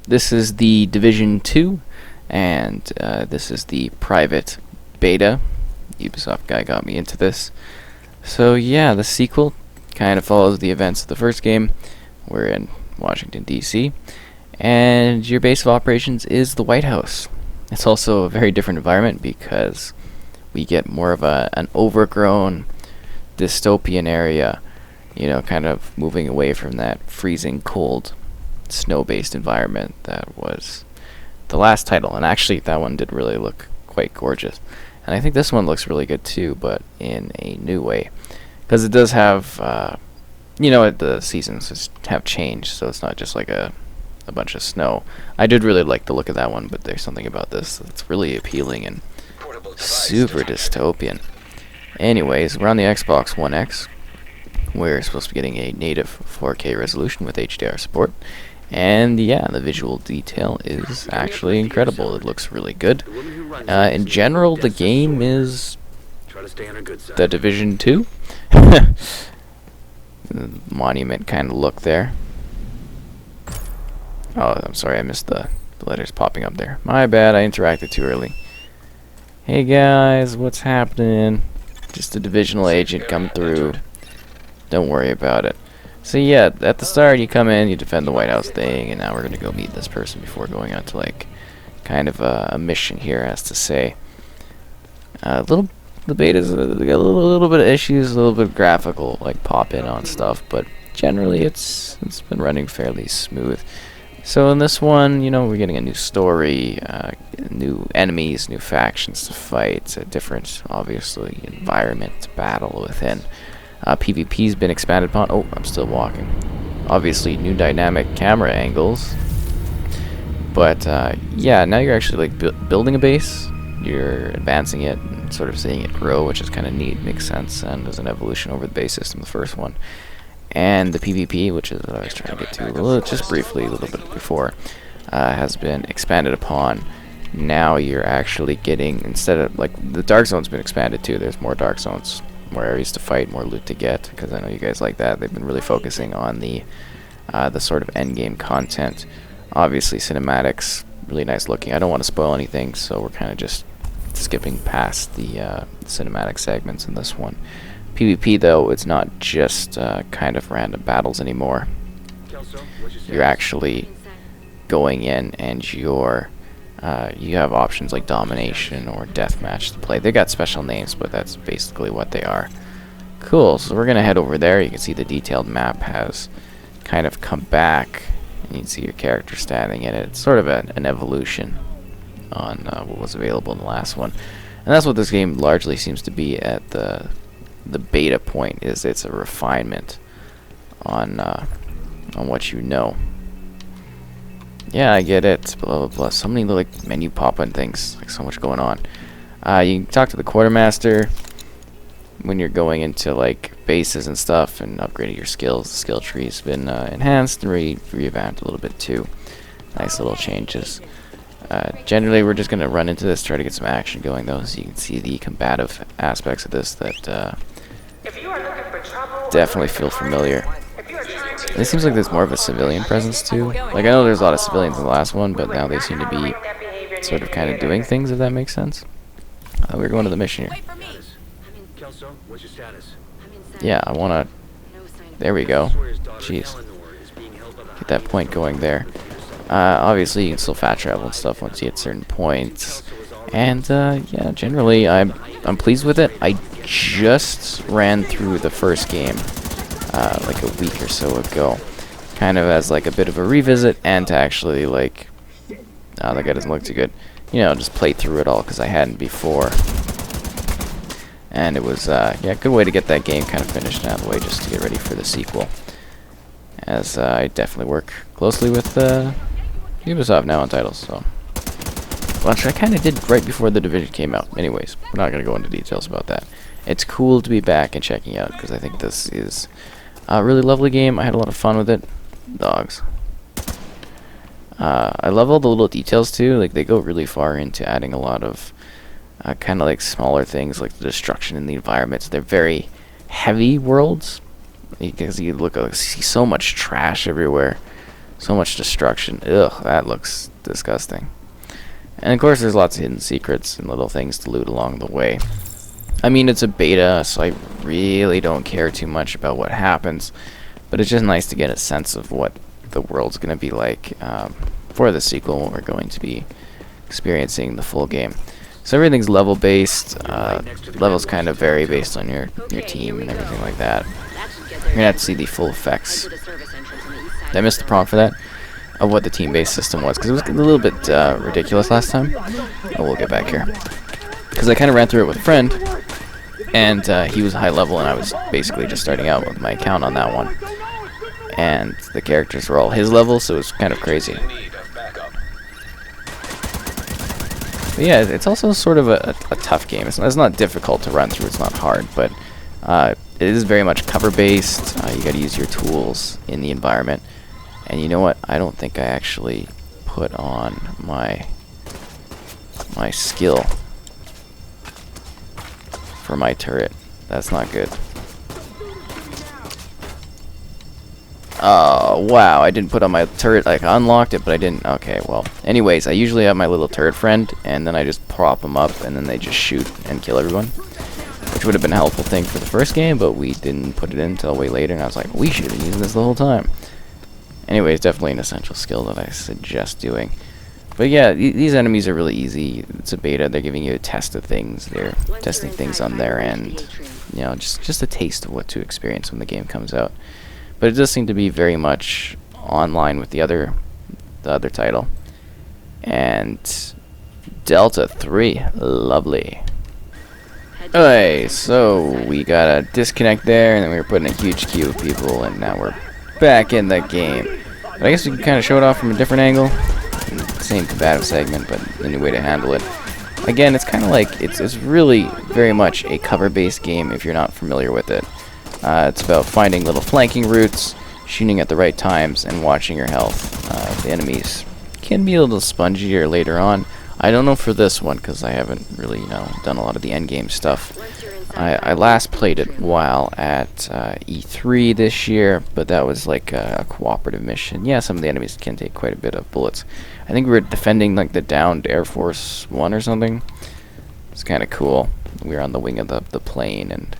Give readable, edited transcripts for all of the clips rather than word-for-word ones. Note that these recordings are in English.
This is the Division 2, and this is the private beta. Ubisoft guy got me into this. So yeah, the sequel kind of follows the events of the first game. We're in Washington, D.C., and your base of operations is the White House. It's also a very different environment because we get more of an overgrown dystopian area, you know, kind of moving away from that freezing cold snow-based environment that was the last title. And actually that one did really look quite gorgeous, and I think this one looks really good too, but in a new way, because it does have you know, the seasons have changed, so it's not just like a bunch of snow. I did really like the look of that one, but there's something about this that's really appealing and super dystopian. Anyways, we're on the Xbox One X. We're supposed to be getting a native 4K resolution with HDR support. And yeah, the visual detail is actually incredible. It looks really good. In general, the game is the Division 2. Monument kind of look there. Oh, I'm sorry, I missed the letters popping up there. My bad, I interacted too early. Hey guys, what's happening? Just a divisional agent come through. Don't worry about it. So yeah, at the start you come in, you defend the White House thing, and now we're gonna go meet this person before going on to like kind of a mission here, as to say. The beta's got a little bit of issues, a little bit of graphical like pop in on stuff, but generally it's been running fairly smooth. So in this one, you know, we're getting a new story, new enemies, new factions to fight, a different, obviously, environment to battle within. PvP's been expanded upon. Oh, I'm still walking. Obviously, new dynamic camera angles. But yeah, now you're actually like building a base. You're advancing it and sort of seeing it grow, which is kind of neat, makes sense, and there's an evolution over the base system, the first one. And the PvP, which is what I was trying to get to just briefly a little bit before, has been expanded upon. Now you're actually getting, instead of, like, the Dark Zone's been expanded too. There's more Dark Zones, more areas to fight, more loot to get, because I know you guys like that. They've been really focusing on the sort of endgame content. Obviously, cinematics, really nice looking. I don't want to spoil anything, so we're kind of just skipping past the cinematic segments in this one. PvP, though, it's not just kind of random battles anymore. You're actually going in and you have options like domination or deathmatch to play. They got special names, but that's basically what they are. Cool, so we're gonna head over there. You can see the detailed map has kind of come back, and you can see your character standing in it. It's sort of an evolution on what was available in the last one, and that's what this game largely seems to be at the beta point. Is it's a refinement on what you know. Yeah, I get it. Blah blah blah. So many little like menu pop-in things, like so much going on. You can talk to the quartermaster when you're going into like bases and stuff and upgrading your skills. The skill tree's been enhanced and revamped a little bit too. Nice little changes. Generally, we're just gonna run into this, try to get some action going though, so you can see the combative aspects of this that definitely feel familiar. It seems like there's more of a civilian presence too. Like, I know there's a lot of civilians in the last one, but now they seem to be sort of kind of doing things, if that makes sense. We're going to the mission here. Yeah, I wanna... There we go. Jeez. Get that point going there. Obviously, you can still fast travel and stuff once you hit certain points. And, yeah, generally, I'm pleased with it. I just ran through the first game like a week or so ago, kind of as like a bit of a revisit, and to actually like, oh, that guy doesn't look too good, you know, just play through it all because I hadn't before. And it was yeah, good way to get that game kind of finished and out of the way, just to get ready for the sequel, as I definitely work closely with Ubisoft now on titles, so, which I kind of did right before the Division came out. Anyways, we're not going to go into details about that. It's cool to be back and checking out, because I think this is a really lovely game. I had a lot of fun with it. Dogs. I love all the little details too. Like, they go really far into adding a lot of kind of like smaller things, like the destruction in the environments. They're very heavy worlds, because you see so much trash everywhere. So much destruction. Ugh, that looks disgusting. And of course there's lots of hidden secrets and little things to loot along the way. I mean, it's a beta, so I really don't care too much about what happens, but it's just nice to get a sense of what the world's going to be like for the sequel. We're going to be experiencing the full game. So everything's level based. Levels kind of vary based on your team and everything like that. You're going to have to see the full effects. Did I miss the prompt for that? Of what the team-based system was, because it was a little bit ridiculous last time. Oh, we'll get back here. Because I kind of ran through it with a friend, and he was high level, and I was basically just starting out with my account on that one. And the characters were all his level, so it was kind of crazy. But yeah, it's also sort of a tough game. It's not difficult to run through, it's not hard, but it is very much cover-based. You gotta use your tools in the environment. And you know what? I don't think I actually put on my skill for my turret. That's not good. Oh, wow. I didn't put on my turret. Like, I unlocked it, but I didn't. Okay, well. Anyways, I usually have my little turret friend, and then I just prop them up, and then they just shoot and kill everyone. Which would have been a helpful thing for the first game, but we didn't put it in until way later, and I was like, we should have been using this the whole time. Anyways, definitely an essential skill that I suggest doing. But yeah, these enemies are really easy. It's a beta. They're giving you a test of things. They're testing things on their end. You know, just a taste of what to experience when the game comes out. But it does seem to be very much online with the other title. And Delta 3, lovely. Okay, so we got a disconnect there, and then we were putting a huge queue of people, and now we're back in the game. But I guess we can kind of show it off from a different angle. Same combative segment, but a new way to handle it. Again, it's kind of like, it's really very much a cover-based game if you're not familiar with it. It's about finding little flanking routes, shooting at the right times, and watching your health. The enemies can be a little spongier later on. I don't know for this one, because I haven't really, done a lot of the endgame stuff. I last played it while at E3 this year, but that was like a cooperative mission. Yeah, some of the enemies can take quite a bit of bullets. I think we were defending like the downed Air Force One or something. It's kind of cool. We were on the wing of the plane, and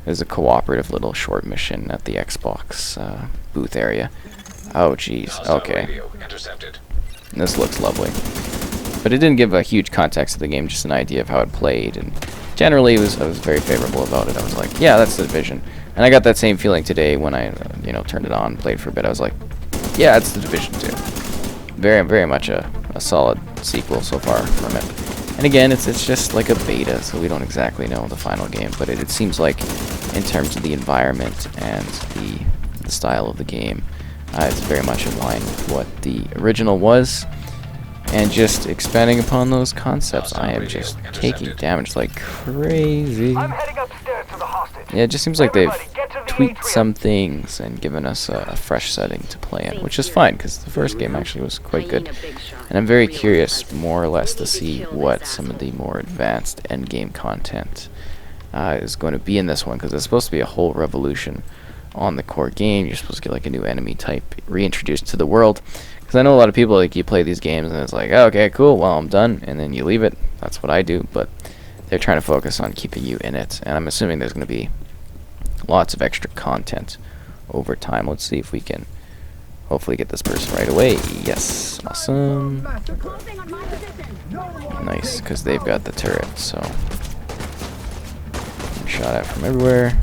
it was a cooperative little short mission at the Xbox booth area. Oh, jeez. Okay. This looks lovely. But it didn't give a huge context to the game, just an idea of how it played, and generally I was very favorable about it. I was like, yeah, that's the Division. And I got that same feeling today when I, turned it on, played for a bit. I was like, yeah, it's the Division 2. Very, very much a solid sequel so far from it. And again, it's just like a beta, so we don't exactly know the final game, but it seems like in terms of the environment and the style of the game, it's very much in line with what the original was. And just expanding upon those concepts, I am just taking damage like crazy. Yeah, it just seems like they've tweaked some things and given us a fresh setting to play in, which is fine, because the first game actually was quite good. And I'm very curious, more or less, to see what some of the more advanced endgame content is going to be in this one, because it's supposed to be a whole revolution on the core game. You're supposed to get like a new enemy type reintroduced to the world. Because I know a lot of people, like, you play these games and it's like, oh, okay, cool, well, I'm done, and then you leave it. That's what I do, but they're trying to focus on keeping you in it, and I'm assuming there's going to be lots of extra content over time. Let's see if we can hopefully get this person right away. Yes, awesome. Nice, because they've got the turret, so I'm shot at from everywhere.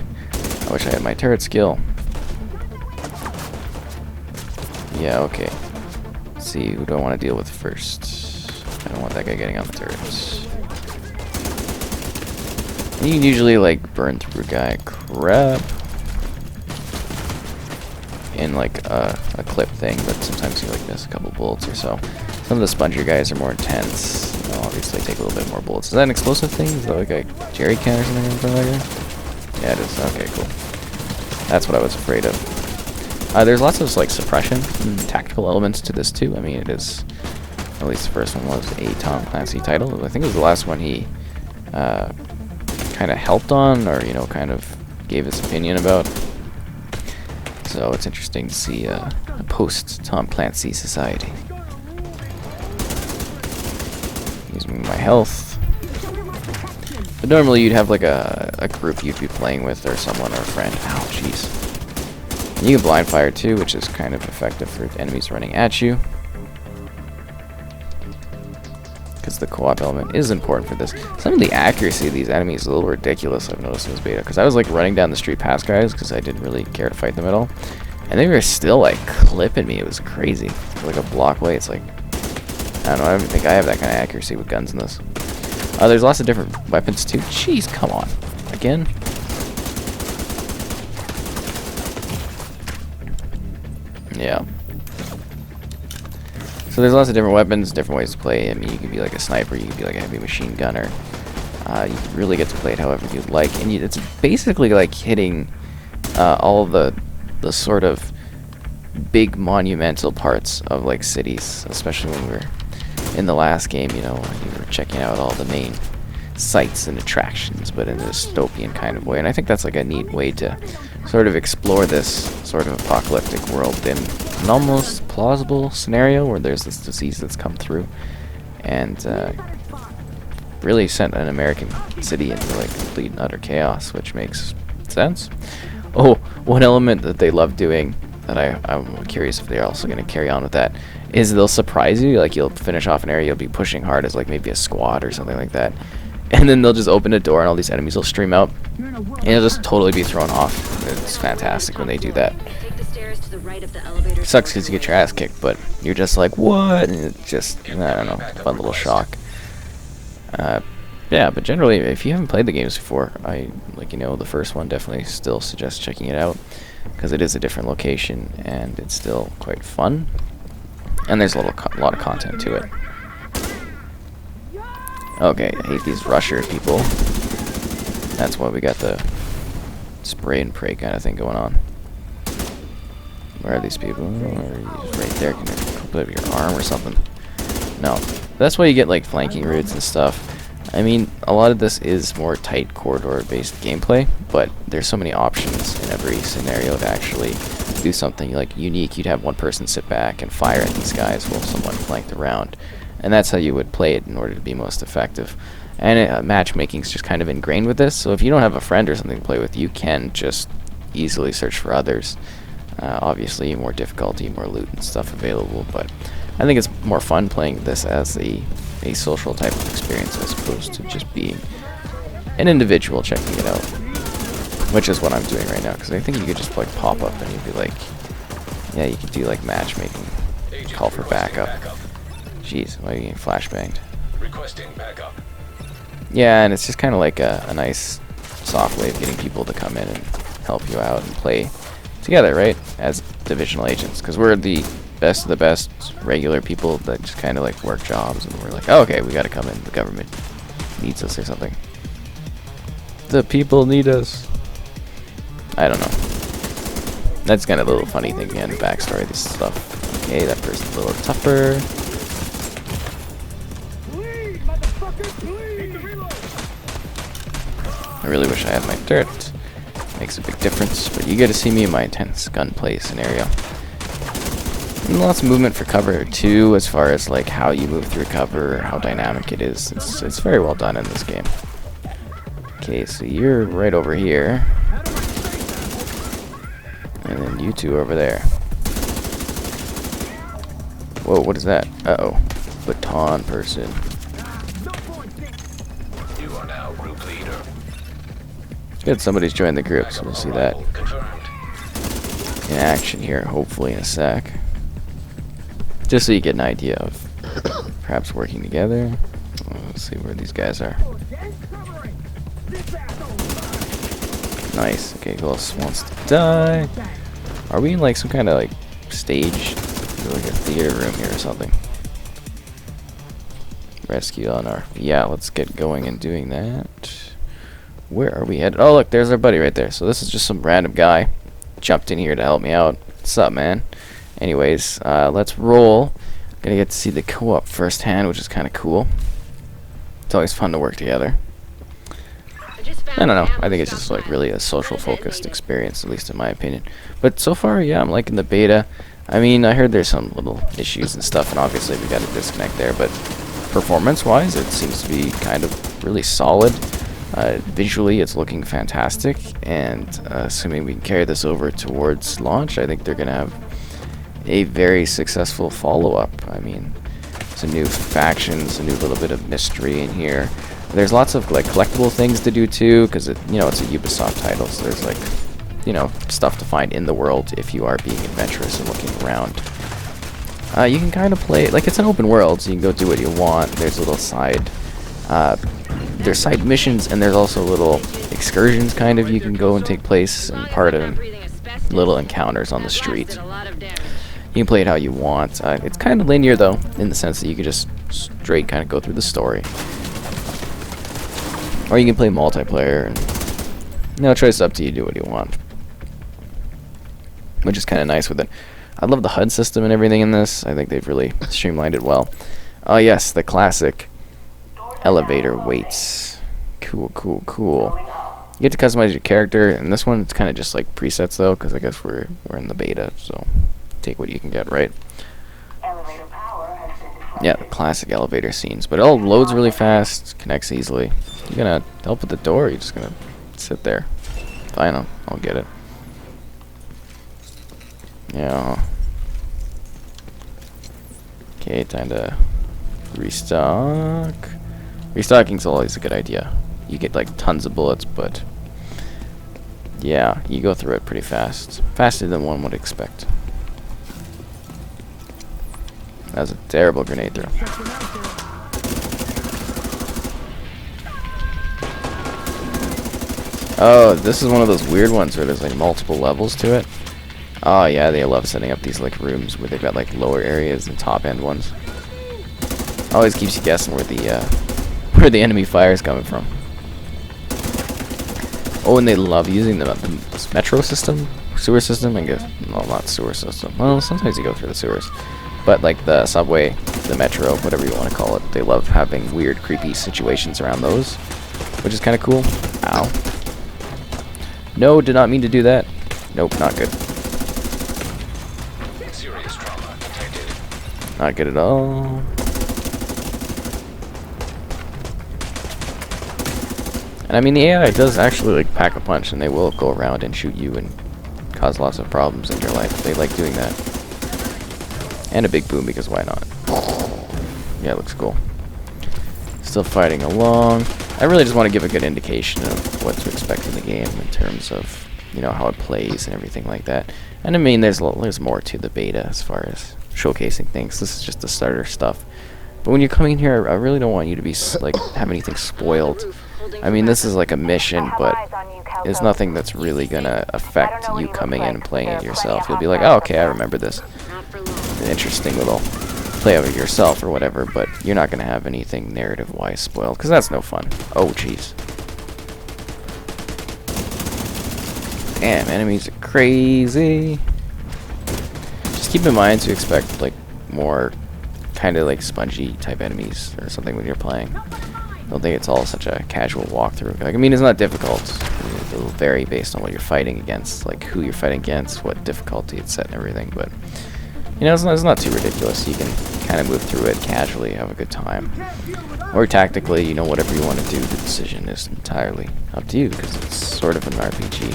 I wish I had my turret skill. Yeah, okay. Let's see, who do I want to deal with first? I don't want that guy getting on the turrets. You can usually, like, burn through a guy. Crap. In, like, a clip thing, but sometimes you, like, miss a couple bullets or so. Some of the spongier guys are more intense. They'll obviously take a little bit more bullets. Is that an explosive thing? Is that, like, a jerry can or something in front of that guy? Yeah, it is. Okay, cool. That's what I was afraid of. There's lots of like suppression and tactical elements to this too. I mean, it is, at least the first one was a Tom Clancy title. I think it was the last one he kind of helped on, or kind of gave his opinion about. So So it's interesting to see a post-Tom Clancy society. Using my health. But normally you'd have like a group you'd be playing with, or someone, or a friend. Ow, jeez. And you can blind fire too, which is kind of effective for enemies running at you. Because the co-op element is important for this. Some of the accuracy of these enemies is a little ridiculous, I've noticed in this beta. Because I was like running down the street past guys, because I didn't really care to fight them at all. And they were still like clipping me. It was crazy. Like a block away, it's like, I don't know, I don't think I have that kind of accuracy with guns in this. There's lots of different weapons too. Jeez, come on. Again? Yeah. So there's lots of different weapons, different ways to play. I mean, you can be like a sniper, you can be like a heavy machine gunner. You really get to play it however you'd like. And it's basically like hitting all the sort of big monumental parts of like cities, especially when we were in the last game, you know, you were checking out all the main sites and attractions, but in a dystopian kind of way. And I think that's like a neat way to sort of explore this sort of apocalyptic world in an almost plausible scenario where there's this disease that's come through and really sent an American city into like complete and utter chaos, which makes sense. Oh, one element that they love doing that I'm curious if they're also going to carry on with that is they'll surprise you. Like you'll finish off an area, you'll be pushing hard as like maybe a squad or something like that, and then they'll just open a door and all these enemies will stream out and you'll just totally be thrown off. It's fantastic when they do that. It sucks because you get your ass kicked, but you're just like, what? And it's just, I don't know, fun little shock. Yeah, but generally, if you haven't played the games before, the first one, definitely still suggest checking it out, because it is a different location, and it's still quite fun, and there's a lot of content to it. Okay, I hate these rusher people. That's why we got the spray and pray kind of thing going on. Where are these people? Right there. Can I put up your arm or something? No. That's why you get like flanking routes and stuff. I mean, a lot of this is more tight corridor-based gameplay, but there's so many options in every scenario to actually do something like unique. You'd have one person sit back and fire at these guys while someone flanked around, and that's how you would play it in order to be most effective. And matchmaking is just kind of ingrained with this, so if you don't have a friend or something to play with, you can just easily search for others. Obviously, more difficulty, more loot and stuff available, but I think it's more fun playing this as a social type of experience as opposed to just being an individual checking it out, which is what I'm doing right now, because I think you could just like pop up and you'd be like, yeah, you could do like matchmaking, call for backup. Jeez, why are you getting flashbanged? Requesting backup. Yeah, and it's just kind of like a nice soft way of getting people to come in and help you out and play together, right, as divisional agents, because we're the best of the best regular people that just kind of like work jobs, and we're like, oh, okay, we gotta come in, the government needs us or something. The people need us. I don't know. That's kind of a little funny thing again, backstory, this stuff. Okay, that person's a little tougher. I really wish I had my turret. Makes a big difference, but you get to see me in my intense gunplay scenario. And lots of movement for cover too, as far as like how you move through cover, how dynamic it is. It's very well done in this game. Okay, so you're right over here, and then you two over there. Whoa, what is that? Uh-oh, baton person. You are now group leader. It's good somebody's joined the group, so we'll see that Confirmed. in action here, hopefully in a sec. Just so you get an idea of perhaps working together. Let's see where these guys are. Nice. Okay, who else wants to die? Are we in like some kind of like stage? Like a theater room here or something? Rescue on our... Yeah, let's get going and doing that. Where are we headed? Oh, look, there's our buddy right there. So this is just some random guy. Jumped in here to help me out. What's up, man? Anyways, let's roll. Gonna get to see the co-op firsthand, which is kind of cool. It's always fun to work together. I don't know. I think it's just like really a social focused experience, at least in my opinion. But so far, yeah, I'm liking the beta. I mean, I heard there's some little issues and stuff, and obviously we got a disconnect there, but performance-wise, it seems to be kind of really solid. Visually, it's looking fantastic, and assuming we can carry this over towards launch, I think they're going to have a very successful follow-up. I mean, some new factions, a new little bit of mystery in here. There's lots of like collectible things to do too, because it's a Ubisoft title, so there's like stuff to find in the world if you are being adventurous and looking around. You can kind of play like it's an open world, so you can go do what you want. There's little there's side missions, and there's also little excursions kind of you can go and take place and part in little encounters on the street. You can play it how you want. It's kind of linear though, in the sense that you can just straight kind of go through the story. Or you can play multiplayer, and no choice, up to you, do what you want. Which is kind of nice with it. I love the HUD system and everything in this. I think they've really streamlined it well. Oh yes, the classic elevator waits. Cool, cool, cool. You get to customize your character, and this one it's kind of just like presets though, because I guess we're in the beta, so take what you can get, right? Yeah, the classic elevator scenes, but it all loads really fast, connects easily. You're gonna help with the door, or you're just gonna sit there? Fine, I'll get it. Yeah. Okay, time to restock. Restocking's always a good idea. You get like tons of bullets, but yeah, you go through it pretty fast. Faster than one would expect. That was a terrible grenade throw. Oh, this is one of those weird ones where there's like multiple levels to it. Oh yeah, they love setting up these like rooms where they've got like lower areas and top end ones. Always keeps you guessing where the enemy fire is coming from. Oh, and they love using the metro system, sewer system. I guess no, not sewer system. Well, sometimes you go through the sewers, but like the subway, the metro, whatever you want to call it, they love having weird, creepy situations around those, which is kind of cool. Ow. No, did not mean to do that. Nope, not good. Serious trauma detected. Not good at all. And I mean, the AI does actually like pack a punch, and they will go around and shoot you and cause lots of problems in your life. They like doing that. And a big boom, because why not? Yeah, it looks cool. Still fighting along. I really just want to give a good indication of what to expect in the game in terms of, how it plays and everything like that. And I mean, there's more to the beta as far as showcasing things. This is just the starter stuff. But when you're coming in here, I really don't want you to be like have anything spoiled. I mean, this is like a mission, but it's nothing that's really gonna affect you coming in and playing it yourself. You'll be like, oh, okay, I remember this. An interesting little play of it yourself or whatever, but you're not gonna have anything narrative-wise spoiled, because that's no fun. Oh, jeez. Damn, enemies are crazy. Just keep in mind to expect like more kind of like spongy type enemies or something when you're playing. I don't think it's all such a casual walkthrough. Like, I mean, it's not difficult. It'll vary based on what you're fighting against, like who you're fighting against, what difficulty it's set and everything, but it's not too ridiculous. You can kind of move through it casually, have a good time. Or tactically, whatever you want to do, the decision is entirely up to you, because it's sort of an RPG.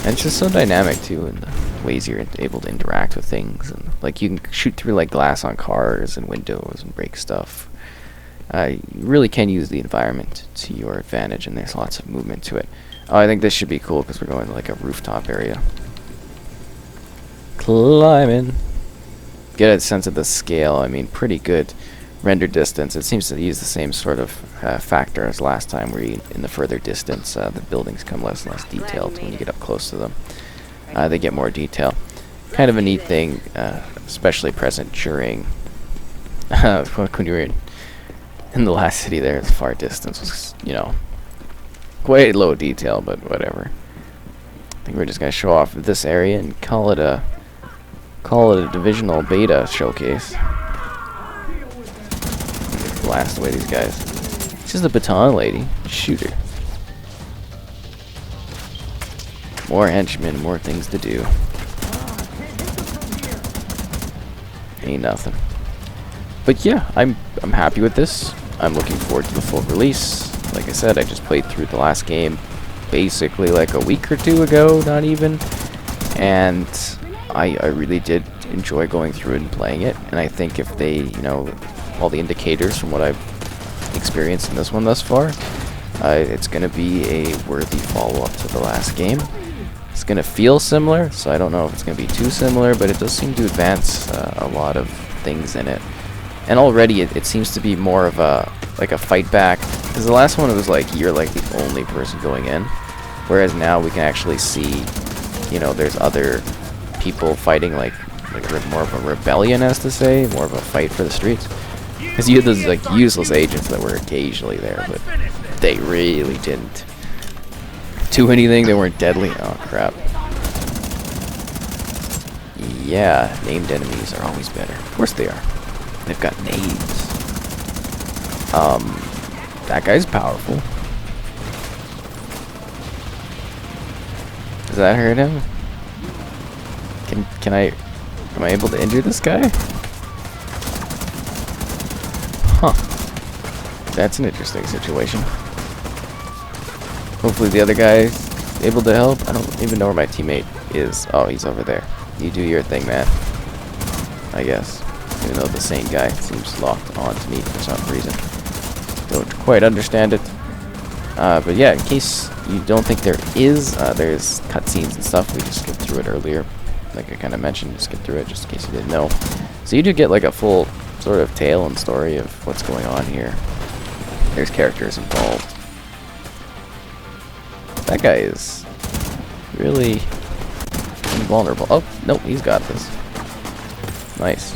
And it's just so dynamic, too, in the ways you're able to interact with things. And like, you can shoot through, like, glass on cars and windows and break stuff. You really can use the environment to your advantage, and there's lots of movement to it. Oh, I think this should be cool, because we're going to, like, a rooftop area. Climbing. Get a sense of the scale. I mean, pretty good render distance. It seems to use the same sort of factor as last time, where in the further distance, the buildings come less and less detailed when you get up close to them. They get more detail. Kind of a neat thing, especially present during when you were in the last city there. The far distance was, quite low detail, but whatever. I think we're just gonna show off this area and call it a divisional beta showcase. Blast away these guys. She's the baton lady. Shoot her. More henchmen, more things to do. Ain't nothing. But yeah, I'm happy with this. I'm looking forward to the full release. Like I said, I just played through the last game basically like a week or two ago, not even. And I really did enjoy going through it and playing it. And I think if they, you know, all the indicators from what I've experienced in this one thus far, it's going to be a worthy follow-up to the last game. It's going to feel similar, so I don't know if it's going to be too similar, but it does seem to advance a lot of things in it. And already it seems to be more of a like a fight back, because the last one it was like you're like the only person going in, whereas now we can actually see, you know, there's other people fighting, like more of a rebellion, as to say, more of a fight for the streets. Because you had those like useless agents that were occasionally there, but they really didn't do anything. They weren't deadly. Oh crap. Yeah, named enemies are always better. Of course they are. They've got names. That guy's powerful. Does that hurt him? Am I able to injure this guy? Huh. That's an interesting situation. Hopefully the other guy's able to help. I don't even know where my teammate is. Oh, he's over there. You do your thing, man. I guess. Even though the same guy seems locked on to me for some reason. Don't quite understand it. But yeah, in case you don't think there is, there's cutscenes and stuff. We just skipped through it earlier. Like I kind of mentioned, skip through it just in case you didn't know. So you do get like a full sort of tale and story of what's going on here. There's characters involved. That guy is really invulnerable. Oh, nope, he's got this. Nice.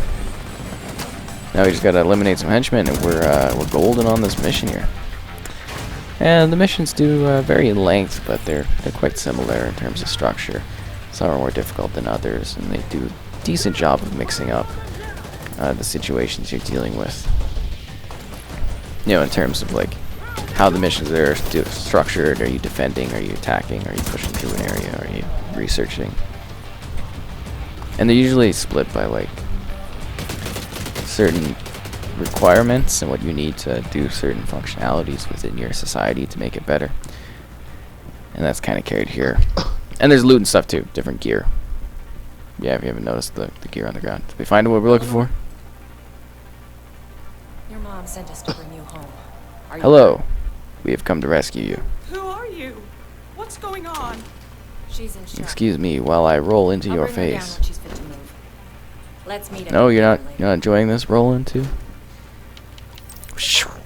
Now we just gotta eliminate some henchmen, and we're golden on this mission here. And the missions do vary in length, but they're quite similar in terms of structure. Some are more difficult than others, and they do a decent job of mixing up the situations you're dealing with. You know, in terms of like how the missions are structured. Are you defending? Are you attacking? Are you pushing through an area? Are you researching? And they're usually split by like certain requirements and what you need to do certain functionalities within your society to make it better. And that's kind of carried here. And there's loot and stuff too, different gear. Yeah, if you haven't noticed the gear on the ground. Did we find what we're looking for? Your mom sent us to bring you home. Are you Hello. We have come to rescue you. Who are you? What's going on? She's in shock. Excuse me while I roll into I'll your bring her down face. when she's fit to move. Let's meet No, at you're not. the later. You're not enjoying this roll into.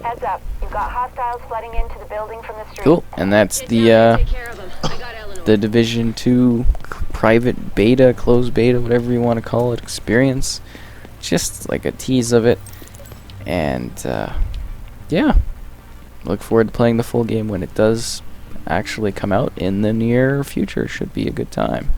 Heads up, you've got hostiles flooding into the building from the street. Cool. And that's the Division 2 private beta, closed beta, whatever you want to call it, experience. Just like a tease of it. And yeah, look forward to playing the full game when it does actually come out in the near future. Should be a good time.